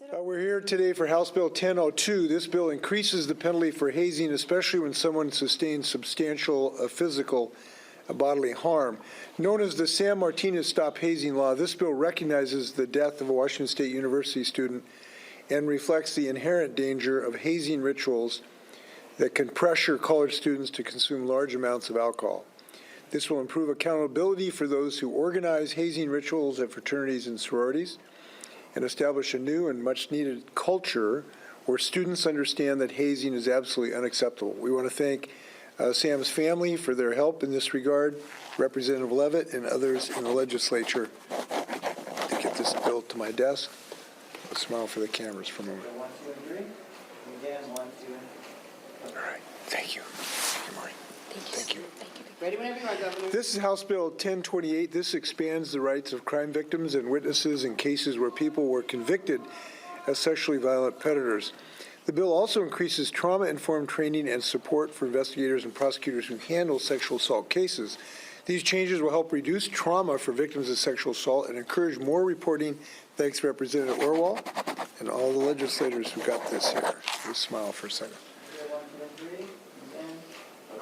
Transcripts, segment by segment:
We're here today for House Bill 1002. This bill increases the penalty for hazing, especially when someone sustains substantial physical bodily harm. Known as the San Martinez Stop Hazing Law, this bill recognizes the death of a Washington State University student and reflects the inherent danger of hazing rituals that can pressure college students to consume large amounts of alcohol. This will improve accountability for those who organize hazing rituals at fraternities and sororities, and establish a new and much-needed culture where students understand that hazing is absolutely unacceptable. We want to thank Sam's family for their help in this regard, Representative Levitt and others in the legislature to get this bill to my desk. I'll smile for the cameras for a moment. 1, 2, and 3. And again, 1, 2, and 3. All right. Thank you. Good morning. Thank you. Ready whenever you are, Governor. This is House Bill 1028. This expands the rights of crime victims and witnesses in cases where people were convicted as sexually violent predators. The bill also increases trauma-informed training and support for investigators and prosecutors who handle sexual assault cases. These changes will help reduce trauma for victims of sexual assault and encourage more reporting. Thanks, Representative Orwell, and all the legislators who got this here. Just smile for a second. 1, 2, and 3. Again.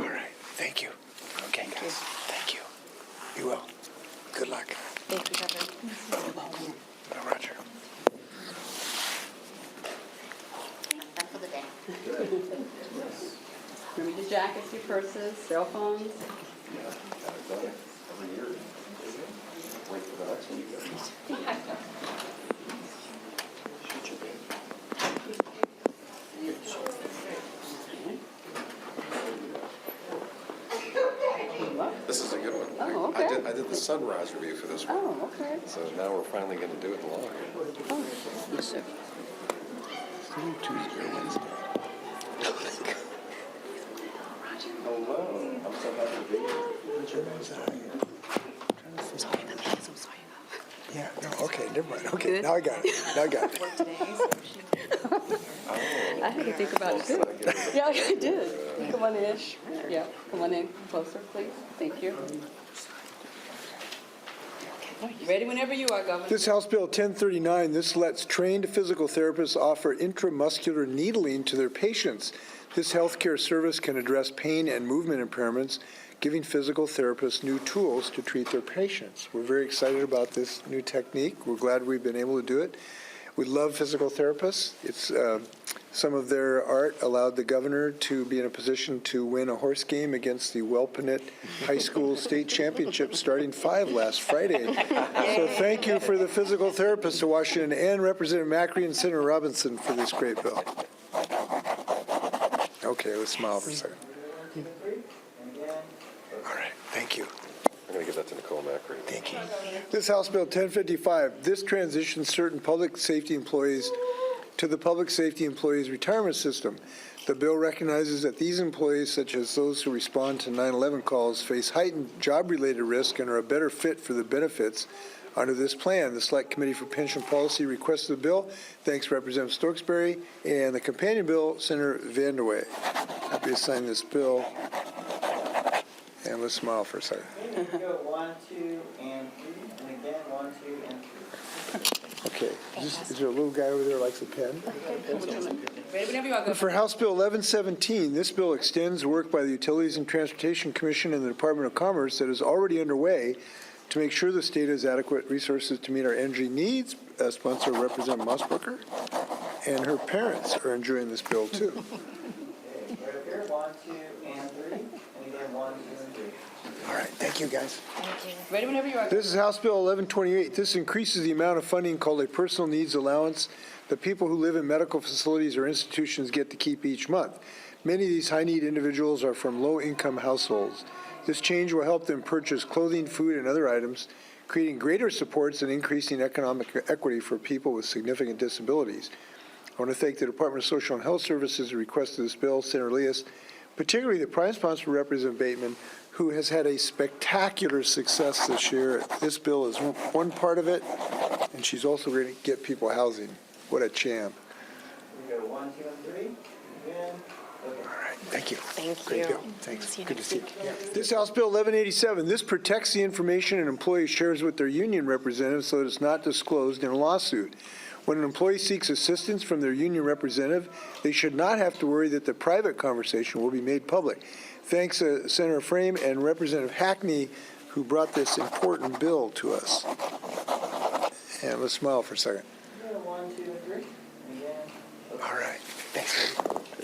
All right. Thank you. Okay, guys. Thank you. Be well. Good luck. Thank you, Governor. Roger. Done for the day. Remember your jackets, your purses, cell phones. This is a good one. Oh, okay. I did the sunrise review for this one. Oh, okay. So now we're finally going to do it in law. Oh, yes, sir. Tuesday or Wednesday. Hello. I'm so happy to be here. Yeah, no, okay, never mind. Okay, now I got it. I had to think about it too. Yeah, I did. Come on in. Yeah, come on in closer, please. Thank you. Ready whenever you are, Governor. This House Bill 1039, this lets trained physical therapists offer intramuscular needling to their patients. This healthcare service can address pain and movement impairments, giving physical therapists new tools to treat their patients. We're very excited about this new technique. We're glad we've been able to do it. We love physical therapists. It's some of their art allowed the governor to be in a position to win a horse game against the Welpinit High School State Championship starting 5 last Friday. So thank you for the physical therapists of Washington and Representative Macri and Senator Robinson for this great bill. Okay, let's smile for a second. All right, thank you. I'm going to give that to Nicole Macri. Thank you. This House Bill 1055, this transitions certain public safety employees to the Public Safety Employees Retirement System. The bill recognizes that these employees, such as those who respond to 9/11 calls, face heightened job-related risk and are a better fit for the benefits under this plan. The Select Committee for Pension Policy requested the bill. Thanks, Representative Stokesbury. And the companion bill, Senator Vanderway. Happy to sign this bill. And let's smile for a second. Here we go. 1, 2, and 3. And again, 1, 2, and 3. Okay, is there a little guy over there who likes a pen? Ready whenever you are, Governor. For House Bill 1117, this bill extends work by the Utilities and Transportation Commission and the Department of Commerce that is already underway to make sure the state has adequate resources to meet our energy needs. Sponsor Representative Mossbrooker and her parents are enjoying this bill too. Okay, right up here. 1, 2, and 3. And again, 1, 2, and 3. All right, thank you, guys. Ready whenever you are. This is House Bill 1128. This increases the amount of funding called a personal needs allowance that people who live in medical facilities or institutions get to keep each month. Many of these high-need individuals are from low-income households. This change will help them purchase clothing, food, and other items, creating greater supports and increasing economic equity for people with significant disabilities. I want to thank the Department of Social and Health Services who requested this bill, Senator Elias, particularly the prime sponsor, Representative Bateman, who has had a spectacular success this year. This bill is one part of it, and she's also going to get people housing. What a champ. Here we go. 1, 2, and 3. Again. Okay. All right, thank you. Thank Great you. bill. Thanks. Good to see you. This House Bill 1187, this protects the information an employee shares with their union representatives so that it's not disclosed in a lawsuit. When an employee seeks assistance from their union representative, they should not have to worry that the private conversation will be made public. Thanks to Senator Frame and Representative Hackney, who brought this important bill to us. And let's smile for a second. 1, 2, and 3. And again. All right. Thanks.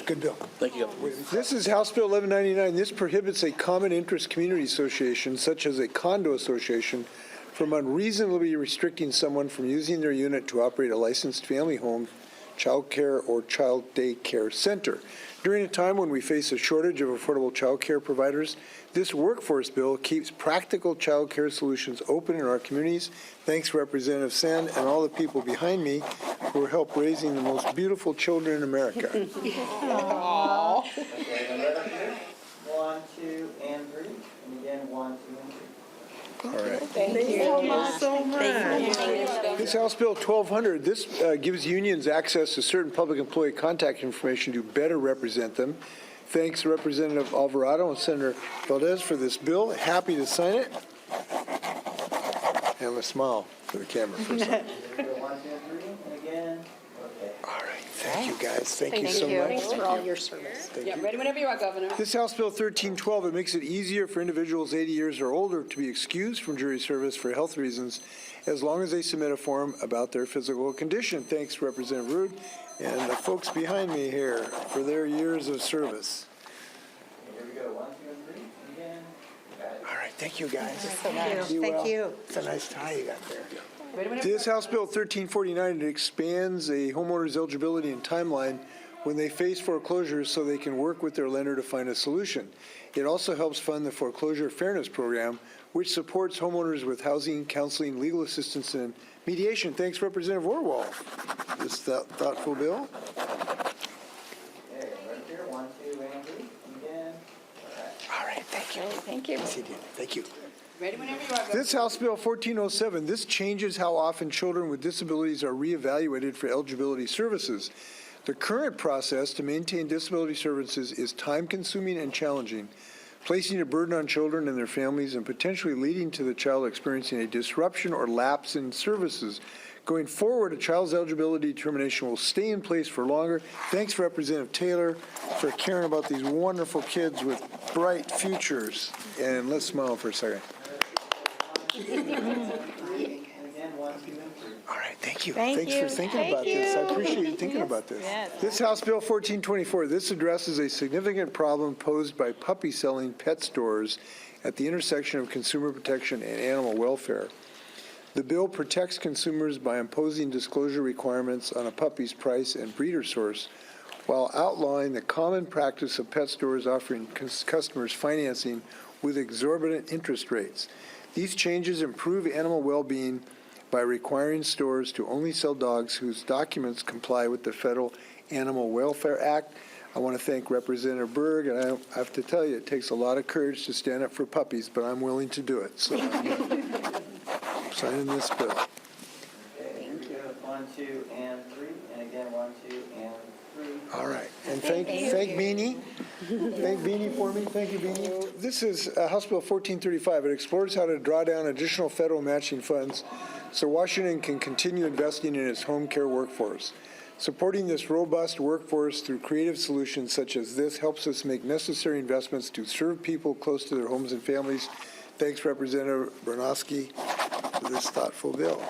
Good bill. Thank you. This is House Bill 1199. This prohibits a common interest community association, such as a condo association, from unreasonably restricting someone from using their unit to operate a licensed family home, child care, or child day care center. During a time when we face a shortage of affordable child care providers, this workforce bill keeps practical child care solutions open in our communities. Thanks, Representative Sen and all the people behind me who help raising the most beautiful children in America. Okay, and right up here. 1, 2, and 3. And again, 1, 2, and 3. All right. Thank you so much. This House Bill 1200, this gives unions access to certain public employee contact information to better represent them. Thanks, Representative Alvarado and Senator Valdez for this bill. Happy to sign it. And let's smile for the camera for a second. 1, 2, and 3. And again. Okay. All right. Thank you, guys. Thank you so much. Thanks for all your service. Thank Yeah, you. ready whenever you are, Governor. This House Bill 1312, it makes it easier for individuals 80 years or older to be excused from jury service for health reasons as long as they submit a form about their physical condition. Thanks, Representative Rood and the folks behind me here for their years of service. Here we go. 1, 2, and 3. And again. Got it. All right. Thank you, guys. Thank you. well. Thank you. It's a nice tie you got there. Ready whenever This House Bill 1349, it expands a homeowner's eligibility and timeline when they face foreclosures so they can work with their lender to find a solution. It also helps fund the Foreclosure Fairness Program, which supports homeowners with housing, counseling, legal assistance, and mediation. Thanks, Representative Orwell. This thoughtful bill. Okay, right here. 1, 2, and 3. And again. All right, thank you. Thank you. Yes, he did. Thank you. Ready whenever you are, Governor. This House Bill 1407, this changes how often children with disabilities are reevaluated for eligibility services. The current process to maintain disability services is time-consuming and challenging, placing a burden on children and their families and potentially leading to the child experiencing a disruption or lapse in services. Going forward, a child's eligibility determination will stay in place for longer. Thanks, Representative Taylor, for caring about these wonderful kids with bright futures. And let's smile for a second. And again. 1, 2, and 3. All right, thank you. Thank Thanks you. for thinking Thank about this. I you. appreciate you thinking about this. Yes. This House Bill 1424, this addresses a significant problem posed by puppy-selling pet stores at the intersection of consumer protection and animal welfare. The bill protects consumers by imposing disclosure requirements on a puppy's price and breeder source, while outlawing the common practice of pet stores offering customers financing with exorbitant interest rates. These changes improve animal well-being by requiring stores to only sell dogs whose documents comply with the Federal Animal Welfare Act. I want to thank Representative Berg, and I have to tell you, it takes a lot of courage to stand up for puppies, but I'm willing to do it. So I'm signing this bill. Okay, here we go. 1, 2, and 3. And again, 1, 2, and 3. All right, and thank Beanie. Thank Beanie for me. Thank you, Beanie. This is House Bill 1435. It explores how to draw down additional federal matching funds so Washington can continue investing in its home care workforce. Supporting this robust workforce through creative solutions such as this helps us make necessary investments to serve people close to their homes and families. Thanks, Representative Bernowski, for this thoughtful bill.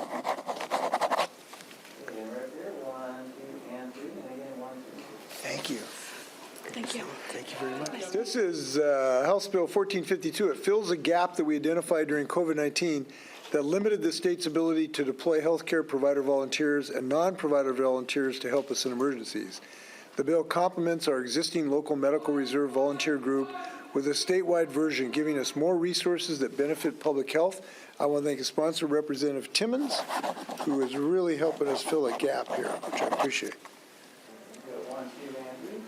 Again, right here. 1, 2, and 3. And again, 1, 2. Thank you. Thank you. Thank you very much. This is House Bill 1452. It fills a gap that we identified during COVID-19 that limited the state's ability to deploy healthcare provider volunteers and non-provider volunteers to help us in emergencies. The bill complements our existing local medical reserve volunteer group with a statewide version, giving us more resources that benefit public health. I want to thank the sponsor, Representative Timmons, who is really helping us fill a gap here, which I appreciate. Go 1, 2, and 3. And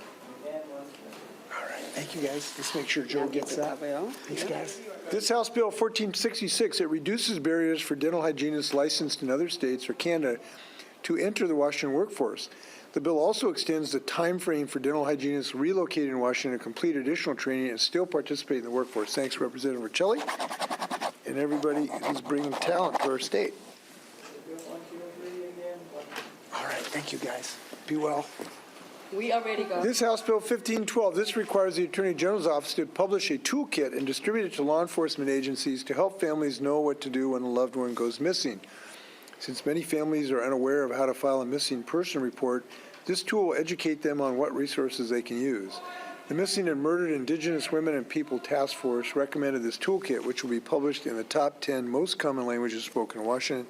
again, 1, 2, All right, thank you, guys. Let's make sure Joe gets that. Bill. Thanks, guys. This House Bill 1466, it reduces barriers for dental hygienists licensed in other states or Canada to enter the Washington workforce. The bill also extends the time frame for dental hygienists relocated in Washington to complete additional training and still participate in the workforce. Thanks, Representative Riccelli, and everybody who's bringing talent to our state. 1, 2, and 3. Again, 1, 2. Thank you, guys. Be well. We are ready to go. This House Bill 1512, this requires the Attorney General's office to publish a toolkit and distribute it to law enforcement agencies to help families know what to do when a loved one goes missing. Since many families are unaware of how to file a missing person report, this tool will educate them on what resources they can use. The Missing and Murdered Indigenous Women and People Task Force recommended this toolkit, which will be published in the top 10 most common languages spoken in Washington.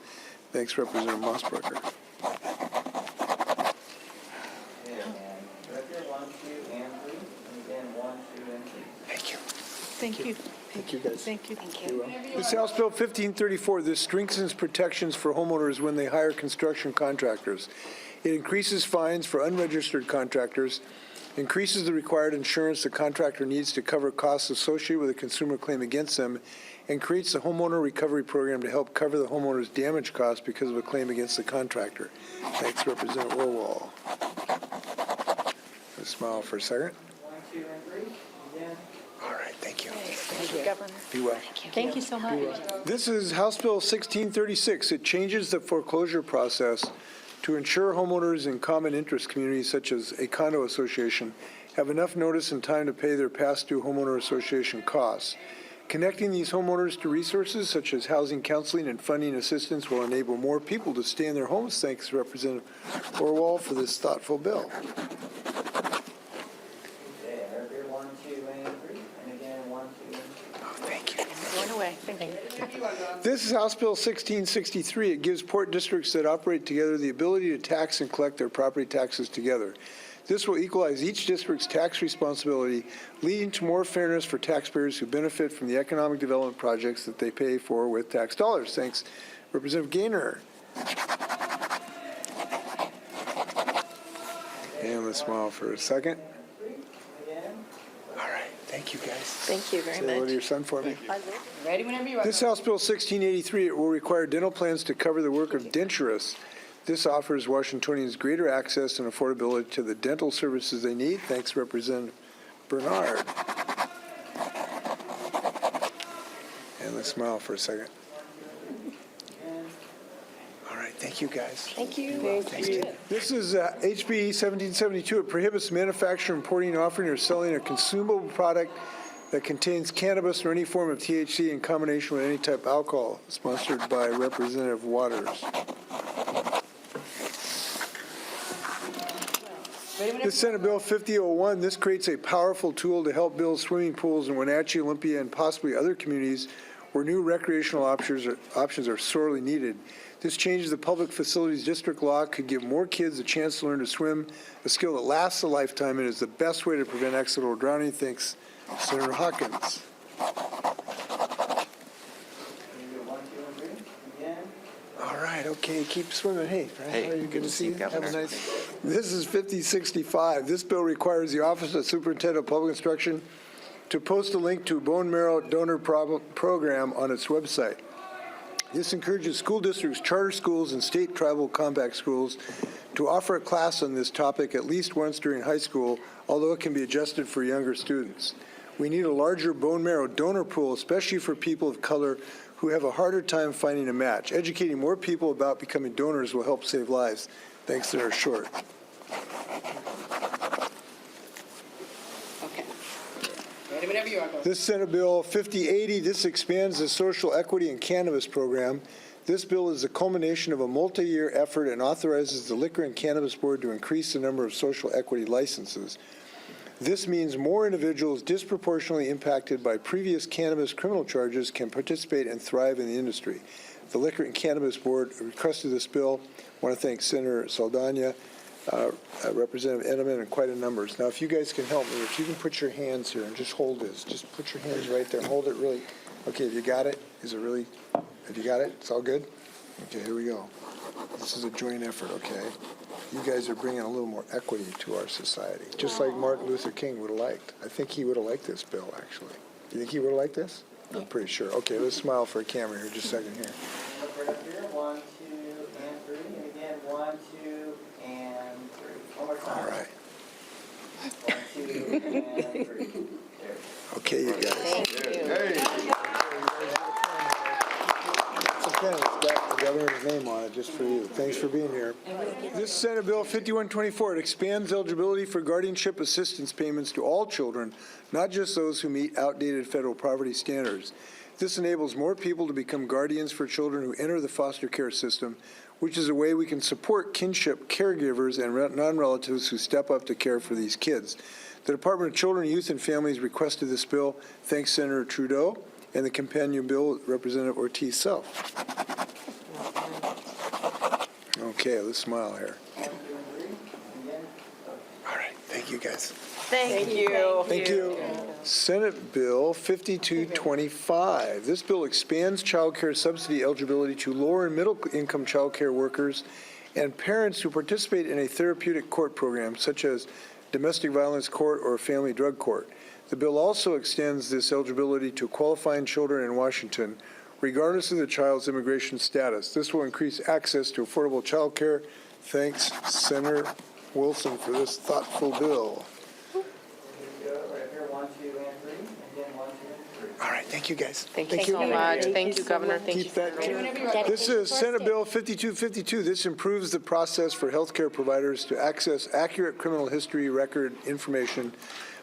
Thanks, Representative Mossberger. Okay, and Director, 1, 2, and 3, and again, 1, 2, and 3. Thank you. Thank you. Thank you, guys. Thank you. This House Bill 1534, this strengthens protections for homeowners when they hire construction contractors. It increases fines for unregistered contractors, increases the required insurance the contractor needs to cover costs associated with a consumer claim against them, and creates a homeowner recovery program to help cover the homeowner's damage costs because of a claim against the contractor. Thanks, Representative Orwell. Let's smile for a second. 1, 2, and 3, again. All right, thank you. Thank you, Governor. Be well. Thank you so much. This is House Bill 1636. It changes the foreclosure process to ensure homeowners in common interest communities such as a condo association have enough notice and time to pay their past due homeowner association costs. Connecting these homeowners to resources such as housing counseling and funding assistance will enable more people to stay in their homes. Thanks, Representative Orwell, for this thoughtful bill. Okay, Director, 1, 2, and 3, and again, 1, 2, and 3. Oh, thank you. Going away. Thank you. This is House Bill 1663. It gives port districts that operate together the ability to tax and collect their property taxes together. This will equalize each district's tax responsibility, leading to more fairness for taxpayers who benefit from the economic development projects that they pay for with tax dollars. Thanks, Representative Gaynor. And let's smile for a second. All right, thank you, guys. Thank you very Say hello much. to your son for me. Ready whenever you are. This House Bill 1683, it will require dental plans to cover the work of denturists. This offers Washingtonians greater access and affordability to the dental services they need. Thanks, Representative Bernard. And let's smile for a second. All right, thank you, guys. Thank you. This is HB 1772. It prohibits manufacturing, importing, offering, or selling a consumable product that contains cannabis or any form of THC in combination with any type of alcohol. Sponsored by Representative Waters. This Senate Bill 5001, this creates a powerful tool to help build swimming pools in Wenatchee, Olympia, and possibly other communities where new recreational options are sorely needed. This changes the public facilities district law, could give more kids a chance to learn to swim, a skill that lasts a lifetime and is the best way to prevent accidental drowning. Thanks, Senator Hawkins. All right, okay, keep swimming. Hey, how are you? Good to see you. Have a nice. This is 5065. This bill requires the Office of Superintendent of Public Instruction to post a link to a bone marrow donor program on its website. This encourages school districts, charter schools, and state tribal compact schools to offer a class on this topic at least once during high school, although it can be adjusted for younger students. We need a larger bone marrow donor pool, especially for people of color who have a harder time finding a match. Educating more people about becoming donors will help save lives. Thanks, Senator Short. Okay. Ready whenever you are. This Senate Bill 5080, this expands the social equity and cannabis program. This bill is the culmination of a multi-year effort and authorizes the Liquor and Cannabis Board to increase the number of social equity licenses. This means more individuals disproportionately impacted by previous cannabis criminal charges can participate and thrive in the industry. The Liquor and Cannabis Board requested this bill. I want to thank Senator Saldana, Representative Edelman, and quite a number. Now, if you guys can help me, if you can put your hands here and just hold this. Just put your hands right there and hold it really. Okay, have you got it? Is it really? Have you got it? It's all good? Okay, here we go. This is a joint effort, okay? You guys are bringing a little more equity to our society, just like Martin Luther King would have liked. I think he would have liked this bill, actually. Do you think he would have liked this? I'm pretty sure. Okay, let's smile for a camera here just a second here. Here, 1, 2, and 3, and again, 1, 2, and 3. One more time. All right. 1, 2, and 3. There. Okay, you guys. Thank you. Some pen. It's got the governor's name on it, just for you. Thanks for being here. This Senate Bill 5124, it expands eligibility for guardianship assistance payments to all children, not just those who meet outdated federal poverty standards. This enables more people to become guardians for children who enter the foster care system, which is a way we can support kinship caregivers and non-relatives who step up to care for these kids. The Department of Children, Youth, and Families requested this bill. Thanks, Senator Trudeau, and the companion bill, Representative Ortiz Self. Okay, let's smile here. All right, thank you, guys. Thank you. Thank you. Senate Bill 5225. This bill expands child care subsidy eligibility to lower and middle income child care workers and parents who participate in a therapeutic court program, such as domestic violence court or family drug court. The bill also extends this eligibility to qualifying children in Washington, regardless of the child's immigration status. This will increase access to affordable child care. Thanks, Senator Wilson, for this thoughtful bill. Here we go, right here, 1, 2, and 3, and again, 1, 2, and 3. All right, thank you, guys. Thank you so much. Thank you, Governor. Thank you. Keep that. This is Senate Bill 5252. This improves the process for healthcare providers to access accurate criminal history record information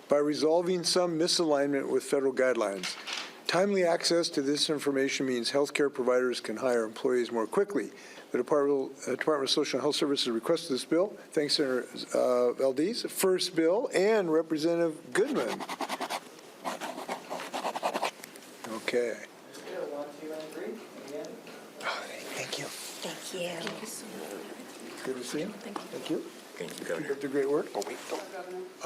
by resolving some misalignment with federal guidelines. Timely access to this information means healthcare providers can hire employees more quickly. The Department of Social and Health Services requested this bill. Thanks, Senator Valdez. First bill, and Representative Goodman. Okay. Let's go, 1, 2, and 3, and again. Oh, thank you. Thank you. Good to see you. Thank you. Thank you, Governor. Keep up the great work. Oh, wait, don't.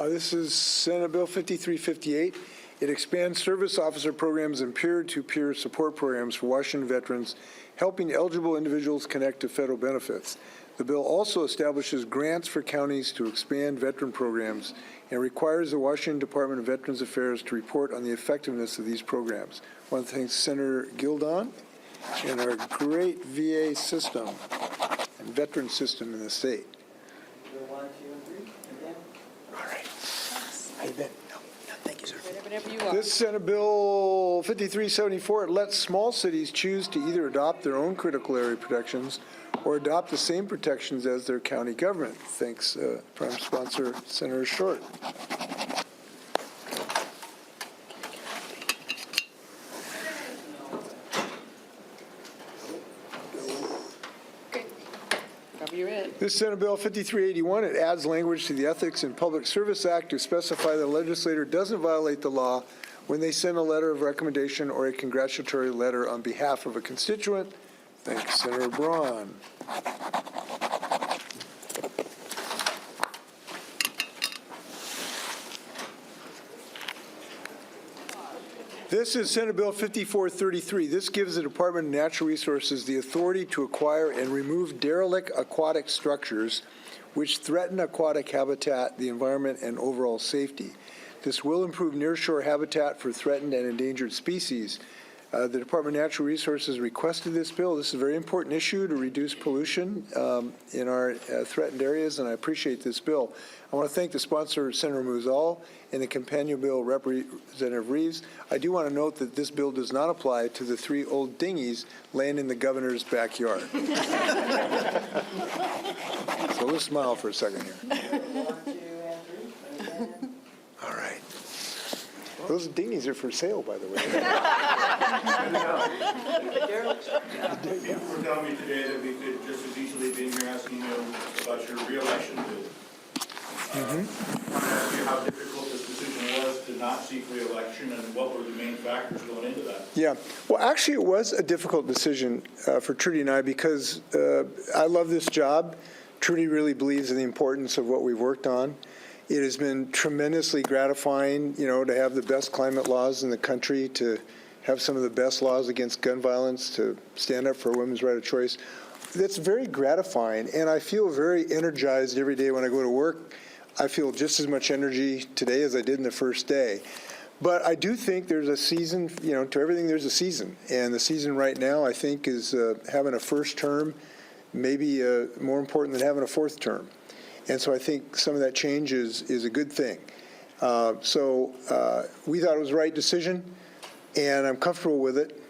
This is Senate Bill 5358. It expands service officer programs and peer-to-peer support programs for Washington veterans, helping eligible individuals connect to federal benefits. The bill also establishes grants for counties to expand veteran programs and requires the Washington Department of Veterans Affairs to report on the effectiveness of these programs. I want to thank Senator Gildon and our great VA system and veteran system in the state. Go 1, 2, and 3, and again. All right. How you been? No, thank you, sir. Whenever you are. This Senate Bill 5374, it lets small cities choose to either adopt their own critical area protections or adopt the same protections as their county government. Thanks, Prime Sponsor Senator Short. Whenever you're in. This Senate Bill 5381, it adds language to the Ethics in Public Service Act to specify the legislator doesn't violate the law when they send a letter of recommendation or a congratulatory letter on behalf of a constituent. Thanks, Senator Braun. This is Senate Bill 5433. This gives the Department of Natural Resources the authority to acquire and remove derelict aquatic structures which threaten aquatic habitat, the environment, and overall safety. This will improve nearshore habitat for threatened and endangered species. The Department of Natural Resources requested this bill. This is a very important issue to reduce pollution in our threatened areas, and I appreciate this bill. I want to thank the sponsor, Senator Muzal, and the companion bill, Representative Reeves. I do want to note that this bill does not apply to the 3 old dinghies laying in the governor's backyard. So let's smile for a second here. 1, 2, and 3, and again. All right. Those dinghies are for sale, by the way. You were telling me today that we could just as easily be in here asking you about your reelection bid. I want to ask you how difficult this decision was to not seek reelection and what were the main factors going into that? Yeah. Well, actually, it was a difficult decision for Trudy and I because I love this job. Trudy really believes in the importance of what we've worked on. It has been tremendously gratifying, to have the best climate laws in the country, to have some of the best laws against gun violence, to stand up for women's right of choice. That's very gratifying, and I feel very energized every day when I go to work. I feel just as much energy today as I did in the first day. But I do think there's a season, to everything there's a season. And the season right now, I think, is having a first term maybe more important than having a fourth term. And so I think some of that change is a good thing. So we thought it was the right decision, and I'm comfortable with it.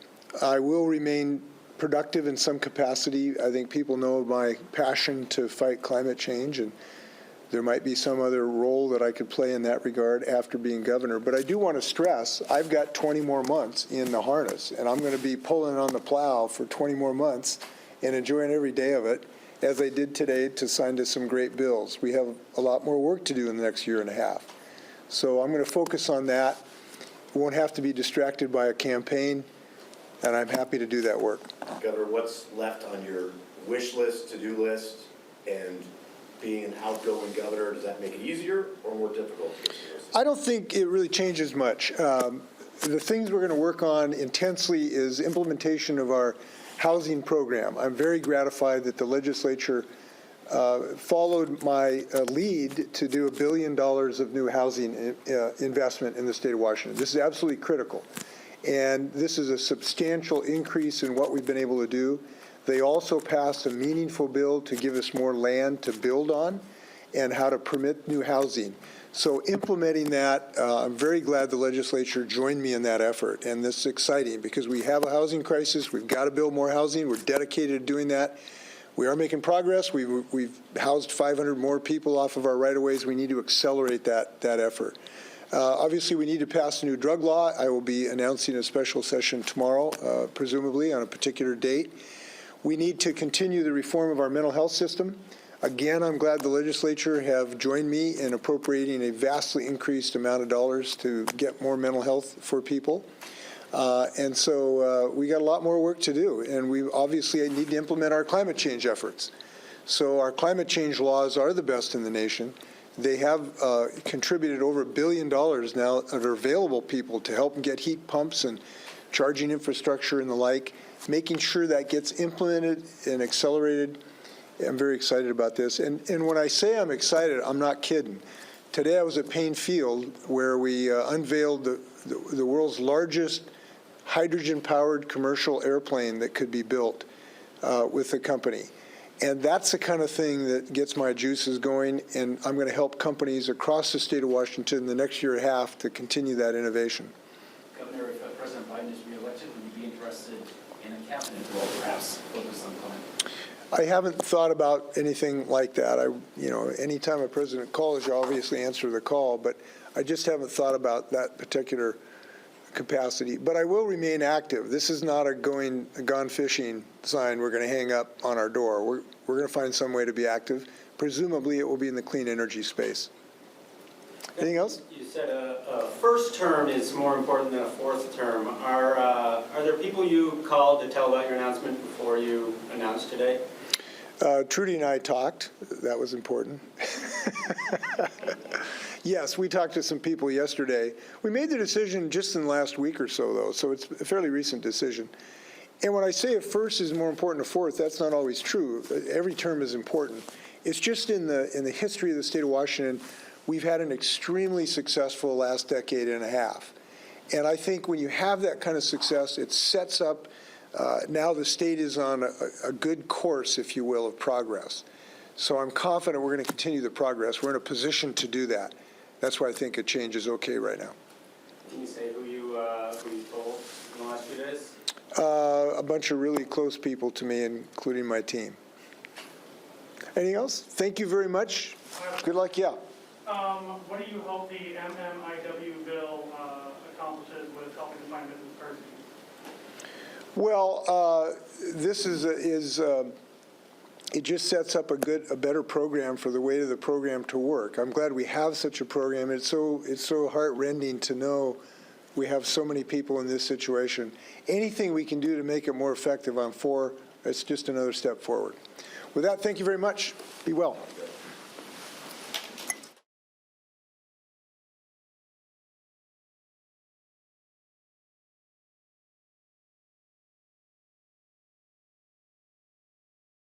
I will remain productive in some capacity. I think people know my passion to fight climate change, and there might be some other role that I could play in that regard after being governor. But I do want to stress, I've got 20 more months in the harness, and I'm going to be pulling on the plow for 20 more months and enjoying every day of it, as I did today to sign to some great bills. We have a lot more work to do in the next year and a half. So I'm going to focus on that. Won't have to be distracted by a campaign, and I'm happy to do that work. Governor, what's left on your wish list, to-do list, and being an outgoing governor, does that make it easier or more difficult to get to those? I don't think it really changes much. The things we're going to work on intensely is implementation of our housing program. I'm very gratified that the legislature followed my lead to do $1 billion of new housing investment in the state of Washington. This is absolutely critical. And this is a substantial increase in what we've been able to do. They also passed a meaningful bill to give us more land to build on and how to permit new housing. So implementing that, I'm very glad the legislature joined me in that effort. And this is exciting because we have a housing crisis. We've got to build more housing. We're dedicated to doing that. We are making progress. We've housed 500 more people off of our right-of-ways. We need to accelerate that effort. Obviously, we need to pass a new drug law. I will be announcing a special session tomorrow, presumably on a particular date. We need to continue the reform of our mental health system. Again, I'm glad the legislature have joined me in appropriating a vastly increased amount of dollars to get more mental health for people. And so we got a lot more work to do, and we obviously need to implement our climate change efforts. So our climate change laws are the best in the nation. They have contributed over $1 billion now that are available people to help them get heat pumps and charging infrastructure and the like, making sure that gets implemented and accelerated. I'm very excited about this. And when I say I'm excited, I'm not kidding. Today I was at Payne Field where we unveiled the world's largest hydrogen-powered commercial airplane that could be built with the company. And that's the kind of thing that gets my juices going, and I'm going to help companies across the state of Washington the next year and a half to continue that innovation. Governor, if President Biden is reelected, would you be interested in a cabinet role, perhaps focused on climate? I haven't thought about anything like that. Anytime a president calls, you obviously answer the call, but I just haven't thought about that particular capacity. But I will remain active. This is not a gone fishing sign we're going to hang up on our door. We're going to find some way to be active. Presumably, it will be in the clean energy space. Anything else? You said a first term is more important than a fourth term. Are there people you called to tell about your announcement before you announced today? Trudy and I talked. That was important. Yes, we talked to some people yesterday. We made the decision just in the last week or so, though, so it's a fairly recent decision. And when I say a first is more important than a fourth, that's not always true. Every term is important. It's just in the history of the state of Washington, we've had an extremely successful last decade and a half. And I think when you have that kind of success, it sets up, now the state is on a good course, if you will, of progress. So I'm confident we're going to continue the progress. We're in a position to do that. That's why I think a change is okay right now. Can you say who you told in the last few days? A bunch of really close people to me, including my team. Anything else? Thank you very much. Good luck. Yeah. What do you hope the MMIW bill accomplishes with helping to find business persons? Well, this it just sets up a better program for the weight of the program to work. I'm glad we have such a program. It's so heart-rending to know we have so many people in this situation. Anything we can do to make it more effective, I'm for. It's just another step forward. With that, thank you very much. Be well.